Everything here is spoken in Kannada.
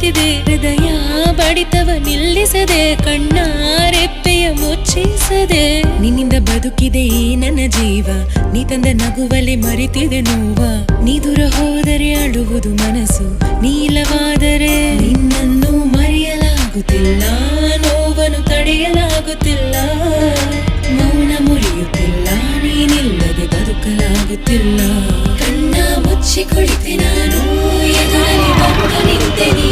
ಕುಳಿತಿದೆ ಹೃದಯ ಬಡಿತವ ನಿಲ್ಲಿಸದೆ ಕಣ್ಣಾರೆಪ್ಪೆಯ ಮುಚ್ಚಿಸದೆ ನಿನ್ನಿಂದ ಬದುಕಿದೆ ಈ ನನ್ನ ಜೀವ ನೀ ತಂದ ನಗುವಲೆ ಮರೆತಿದೆ ನೋವ ನೀ ದೂರ ಹೋದರೆ ಅಳುವುದು ಮನಸ್ಸು ನೀಲವಾದರೆ ನಿನ್ನನ್ನು ಮರೆಯಲಾಗುತ್ತಿಲ್ಲ ನೋವನ್ನು ತಡೆಯಲಾಗುತ್ತಿಲ್ಲ ಮೌನ ಮುರಿಯುತ್ತಿಲ್ಲ ನೀನಿಲ್ಲದೆ ಬದುಕಲಾಗುತ್ತಿಲ್ಲ ಕಣ್ಣ ಮುಚ್ಚಿ ಕುಳಿತೆ ನಾನು ಎದುರಲ್ಲಿ ಬಂದು ನಿಂತೆ ನೀ